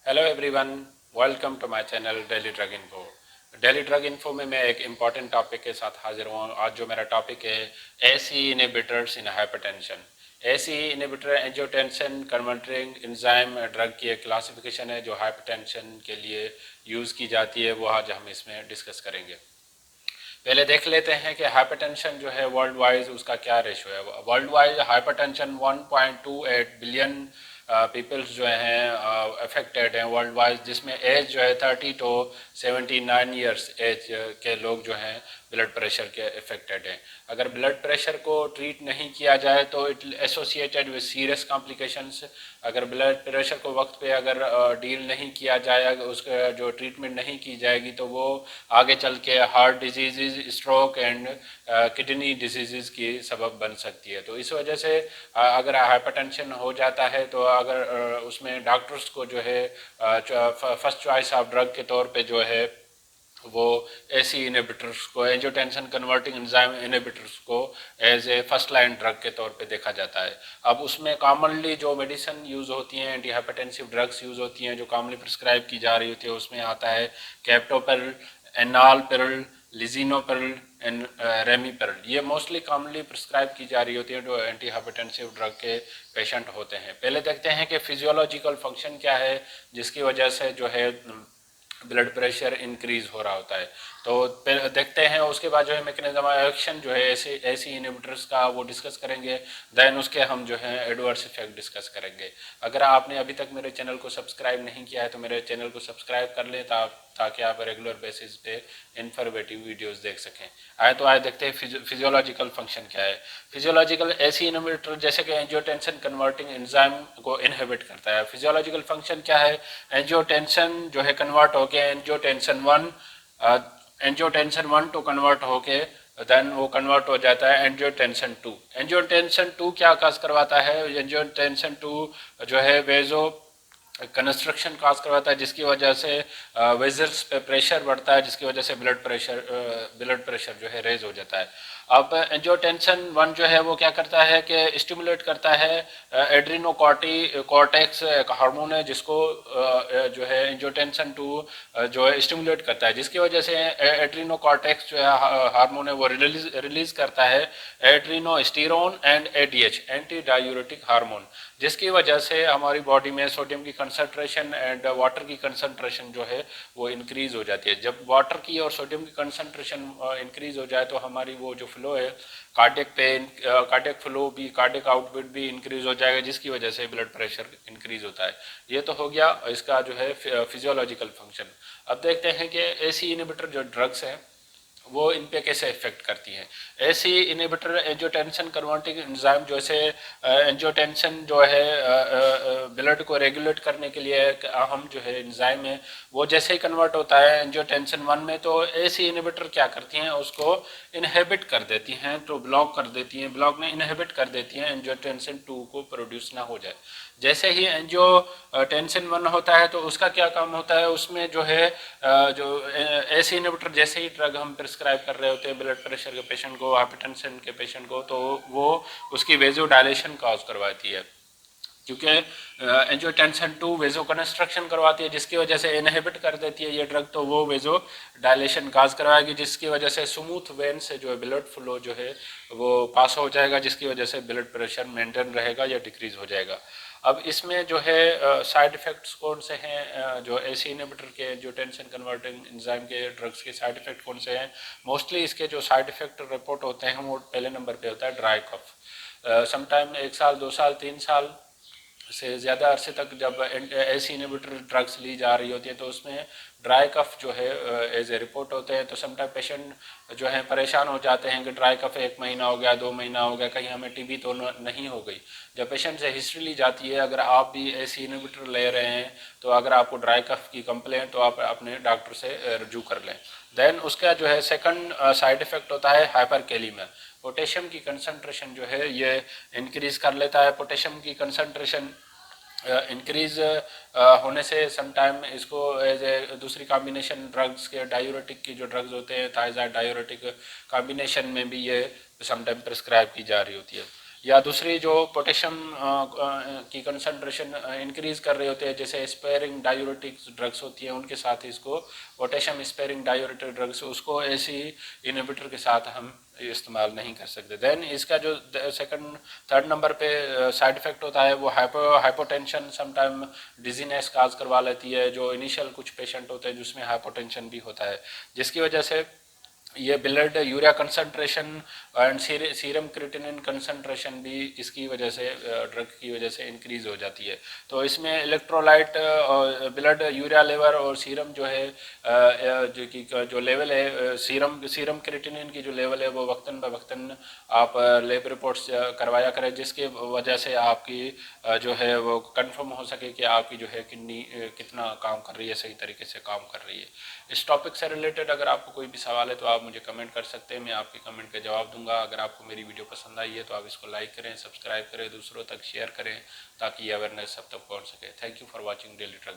Hello everyone, welcome to my channel daily drug info. Daily drug info में मैं एक important topic के साथ हाजिर हूँ। आज जो मेरा टॉपिक है एसी इनहिबिटर्स इन hypertension. AC inhibitor angiotensin converting enzyme drug की एक क्लासिफिकेशन है जो हाइपरटेंशन के लिए यूज़ की जाती है। वो आज हम इसमें डिस्कस करेंगे। पहले देख लेते हैं कि हाइपरटेंशन जो है वर्ल्ड वाइज उसका क्या रेशो है। World wise hypertension 1.28 billion peoples जो हैं अफेक्टेड हैं वर्ल्ड वाइज, जिसमें एज जो है 30 टू 79 ईयर्स एज के लोग जो हैं ब्लड प्रेशर के अफेक्टेड हैं। अगर ब्लड प्रेशर को ट्रीट नहीं किया जाए तो it associated with serious complications. अगर ब्लड प्रेशर को वक्त पे अगर डील नहीं किया जाएगा, उसका जो ट्रीटमेंट नहीं की जाएगी, तो वो आगे चल के heart disease, stroke and kidney disease की सबब बन सकती है। तो इस वजह से अगर हाइपरटेंशन हो जाता है तो अगर उसमें डॉक्टर्स को जो है फर्स्ट चॉइस ऑफ ड्रग के तौर पे जो है वो एसी इनहिबिटर्स को, एंजियोटेंसिन कन्वर्टिंग एंजाइम इनहिबिटर्स को as a first line drug के तौर पे देखा जाता है। अब उसमें कॉमनली जो मेडिसिन यूज़ होती हैं, एंटी हाइपरटेंसिव ड्रग्स यूज़ होती हैं जो कॉमनली प्रिस्क्राइब की जा रही होती है, उसमें आता है कैप्टोपेरिल, एनालपेरिल, लिजिनोपेरिल एंड रेमीपेरिल। ये मोस्टली कॉमनली प्रिस्क्राइब की जा रही होती है जो एंटी हाइपरटेंसिव ड्रग के पेशेंट होते हैं। पहले देखते हैं कि फिजियोलॉजिकल फंक्शन क्या है जिसकी वजह से जो है ब्लड प्रेशर इंक्रीज हो रहा होता है। तो देखते हैं, उसके बाद जो है मैकेनिज्म ऑफ एक्शन जो है ऐसी इनहिबिटर्स का वो डिस्कस करेंगे। देन उसके हम जो है एडवर्स इफेक्ट डिस्कस करेंगे। अगर आपने अभी तक मेरे चैनल को सब्सक्राइब नहीं किया है तो मेरे चैनल को सब्सक्राइब कर लें ताकि आप रेगुलर बेसिस पे इन्फॉर्मेटिव वीडियोस देख सकें। तो आए देखते हैं फिजियोलॉजिकल फंक्शन क्या है। फिजियोलॉजिकल एसी इनहिबिटर जैसे कि एंजियोटेंसिन कन्वर्टिंग एंजाइम को इनहिबिट करता है। फिजियोलॉजिकल फंक्शन क्या है? एंजियोटेंसिन जो है कन्वर्ट होके एंजियोटेंसिन 1 टू कन्वर्ट होके देन वो कन्वर्ट हो जाता है एंजियोटेंसिन 2। एंजियोटेंसिन 2 क्या काज करवाता है? एंजियोटेंसिन 2 जो है वेजो कंस्ट्रक्शन काज करवाता है, जिसकी वजह से वेजल्स पे प्रेशर बढ़ता है, जिसकी वजह से ब्लड प्रेशर जो है रेज हो जाता है। अब एंजियोटेंसिन 1 जो है वो क्या करता है कि स्टिमुलेट करता है कॉर्टेक्स, एक हार्मोन है जिसको जो है एंजियोटेंसिन 2 जो है स्टिमुलेट करता है, जिसकी वजह से एड्रीनोकॉर्टेक्स जो है हार्मोन है वो रिलीज करता है adrenosterone and ADH, anti diuretic hormone, जिसकी वजह से हमारी बॉडी में सोडियम की कंसंट्रेशन एंड वाटर की कंसंट्रेशन जो है वो इंक्रीज हो जाती है। जब वाटर की और सोडियम की कंसंट्रेशन इंक्रीज हो जाए तो हमारी वो जो फ्लो है, कार्डियक पेन, कार्डियक फ्लो भी, कार्डियक आउटपुट भी इंक्रीज हो जाएगा, जिसकी वजह से ब्लड प्रेशर इंक्रीज होता है। ये तो हो गया इसका जो है फिजियोलॉजिकल फंक्शन। अब देखते हैं कि एसी इनहिबिटर जो ड्रग्स हैं वो इन पे कैसे इफेक्ट करती हैं। ऐसी इनहिबिटर एंजियोटेंसिन कन्वर्टिंग एंजाइम जैसे एंजियोटेंसिन जो है ब्लड को रेगुलेट करने के लिए एक अहम जो है एंजाइम है, वो जैसे ही कन्वर्ट होता है एंजियोटेंसिन 1 में, तो ऐसी इनहिबिटर क्या करती हैं, उसको इनहिबिट कर देती हैं, तो ब्लॉक कर देती हैं, ब्लॉक में इनहिबिट कर देती हैं एंजियोटेंसिन 2 को प्रोड्यूस ना हो जाए। जैसे ही एंजियोटेंसिन 1 होता है तो उसका क्या काम होता है, उसमें जो है जो एसी इनहिबिटर जैसे ही ड्रग हम प्रिस्क्राइब कर रहे होते हैं ब्लड प्रेशर के पेशेंट को, हाइपरटेंशन के पेशेंट को, तो वो उसकी वेजो डायलेशन कॉज करवाती है, क्योंकि एंजियोटेंसिन 2 वेजो कंस्ट्रक्शन करवाती है, जिसकी वजह से इनहिबिट कर देती है ये ड्रग, तो वो वेजो डायलेशन काज करवाएगी, जिसकी वजह से स्मूथ वेन से जो है ब्लड फ्लो जो है वो पास हो जाएगा, जिसकी वजह से ब्लड प्रेशर मेंटेन रहेगा या डिक्रीज हो जाएगा। अब इसमें जो है साइड इफ़ेक्ट्स कौन से हैं, जो एसी इनहिबिटर के एंजियोटेंसिन कन्वर्टिंग एंजाइम के ड्रग्स के साइड इफ़ेक्ट कौन से हैं? मोस्टली इसके जो साइड इफ़ेक्ट रिपोर्ट होते हैं वो पहले नंबर पे होता है ड्राई कफ। समटाइम 1 साल 2 साल 3 साल से ज़्यादा अरसे तक जब एसी इनहिबिटर ड्रग्स ली जा रही होती है तो उसमें ड्राई कफ जो है एज ए रिपोर्ट होते हैं। तो समटाइम पेशेंट जो है परेशान हो जाते हैं कि ड्राई कफ 1 महीना हो गया, 2 महीना हो गया, कहीं हमें टीबी तो नहीं हो गई। जब पेशेंट से हिस्ट्री ली जाती है, अगर आप भी एसी इनहिबिटर ले रहे हैं तो अगर आपको ड्राई कफ की कंप्लेंट, तो आप अपने डॉक्टर से रजू कर लें। देन उसका जो है सेकंड साइड इफेक्ट होता है हाइपरकैलेमिया। पोटेशियम की कंसंट्रेशन जो है ये इंक्रीज कर लेता है। पोटेशियम की कंसंट्रेशन इंक्रीज होने से समटाइम इसको एज ए दूसरी कॉम्बिनेशन ड्रग्स के, डायूरेटिक की जो ड्रग्स होते हैं, थायराइड डायूरेटिक कॉम्बिनेशन में भी ये समटाइम प्रिस्क्राइब की जा रही होती है। या दूसरी जो पोटेशियम की कंसंट्रेशन इंक्रीज कर रहे होते हैं, जैसे स्पेयरिंग डायूरेटिक्स ड्रग्स होती है उनके साथ इसको पोटेशियम स्पेयरिंग डायूरेटिक ड्रग्स उसको ऐसी इनहिबिटर के साथ हम इस्तेमाल नहीं कर सकते। देन इसका जो सेकंड थर्ड नंबर पे साइड इफेक्ट होता है वो हाइपोटेंशन समटाइम डिजीनेस काज करवा लेती है, जो इनिशियल कुछ पेशेंट होते हैं जिसमें हाइपोटेंशन भी होता है, जिसकी वजह से ये blood urea concentration and serum creatinine concentration भी इसकी वजह से ड्रग की वजह से इंक्रीज हो जाती है। तो इसमें इलेक्ट्रोलाइट ब्लड यूरिया लेवल और सीरम जो है जो कि जो लेवल है सीरम क्रिएटिनिन की जो लेवल है वो वक्तन ब वक्तन आप लैब रिपोर्ट्स करवाया करें, जिसके वजह से आपकी जो है वो कंफर्म हो सके कि आपकी जो है किडनी कितना काम कर रही है, सही तरीके से काम कर रही है। इस टॉपिक से रिलेटेड अगर आपको कोई भी सवाल है तो आप मुझे कमेंट कर सकते हैं, मैं आपके कमेंट का जवाब दूंगा। अगर आपको मेरी वीडियो पसंद आई है तो आप इसको लाइक करें, सब्सक्राइब करें, दूसरों तक शेयर करें ताकि ये अवेयरनेस सब तक पहुंच सके। Thank you for watching daily drug.